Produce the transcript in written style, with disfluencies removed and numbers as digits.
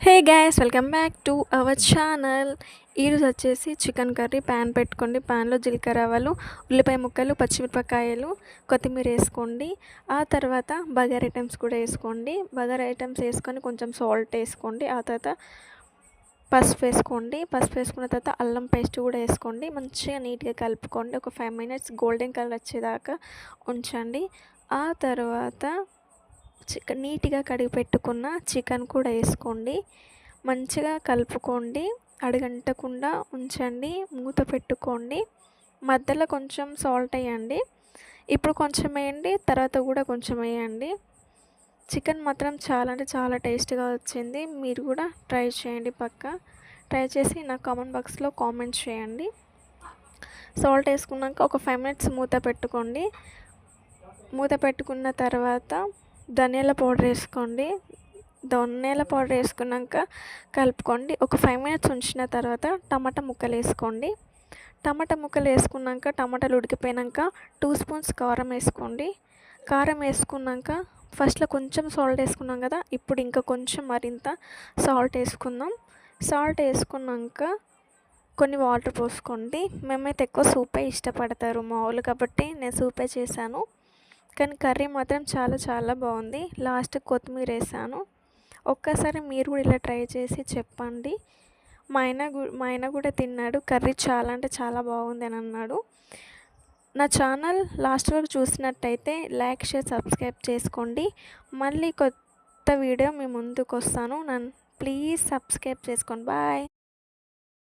Hey guys welcome back to our channel. ఈరోజు వచ్చేసి chicken curry. Pan పెట్టుకోండి. ప్యాన్లో జీలకర్ర ఆవాలు, ఉల్లిపాయ ముక్కలు, పచ్చిమిరపకాయలు, కొత్తిమీర వేసుకోండి. ఆ తర్వాత బగారా ఐటమ్స్ కూడా వేసుకోండి. బగారా ఐటమ్స్ వేసుకొని కొంచెం సాల్ట్ వేసుకోండి. ఆ తర్వాత పసుపు వేసుకోండి. పసుపు వేసుకున్న తర్వాత అల్లం పేస్ట్ కూడా వేసుకోండి. మంచిగా నీట్గా కలుపుకోండి. ఒక 5 minutes గోల్డెన్ కలర్ వచ్చేదాకా ఉంచండి. ఆ తర్వాత నీట్గా కడిగి పెట్టుకున్న చికెన్ కూడా వేసుకోండి. మంచిగా కలుపుకోండి. అడుగంటకుండా ఉంచండి. మూత పెట్టుకోండి. మధ్యలో కొంచెం సాల్ట్ వేయండి. ఇప్పుడు కొంచెం వేయండి, తర్వాత కూడా కొంచెం వేయండి. చికెన్ మాత్రం చాలా అంటే చాలా టేస్ట్గా వచ్చింది. మీరు కూడా ట్రై చేయండి. ట్రై చేసి నాకు కామెంట్ బాక్స్లో కామెంట్ చేయండి. సాల్ట్ వేసుకున్నాక ఒక 5 minutes మూత పెట్టుకోండి. మూత పెట్టుకున్న తర్వాత ధనియాల పౌడర్ వేసుకోండి. ధనియాల పౌడర్ వేసుకున్నాక కలుపుకోండి. ఒక 5 minutes ఉంచిన తర్వాత టమాటా ముక్కలు వేసుకోండి. టమాటా ముక్కలు వేసుకున్నాక టమాటాలు ఉడికిపోయాక 2 spoons కారం వేసుకోండి. కారం వేసుకున్నాక ఫస్ట్లో కొంచెం సాల్ట్ వేసుకున్నాం కదా, ఇప్పుడు ఇంకా కొంచెం మరింత సాల్ట్ వేసుకుందాం. సాల్ట్ వేసుకున్నాక కొన్ని వాటర్ పోసుకోండి. మేమైతే ఎక్కువ సూపే ఇష్టపడతారు మా వాళ్ళు, కాబట్టి నేను సూపే చేశాను. కానీ కర్రీ మాత్రం చాలా చాలా బాగుంది. లాస్ట్ కొత్తిమీర వేసాను. ఒక్కసారి మీరు కూడా ఇలా ట్రై చేసి చెప్పండి. మా ఆయన కూడా తిన్నాడు. కర్రీ చాలా అంటే చాలా బాగుంది అని అన్నాడు. నా ఛానల్ లాస్ట్ వరకు చూసినట్టయితే లైక్, షేర్, సబ్స్క్రైబ్ చేసుకోండి. మళ్ళీ కొత్త వీడియో మీ ముందుకు వస్తాను. నన్ను ప్లీజ్ సబ్స్క్రైబ్ చేసుకోండి. బాయ్.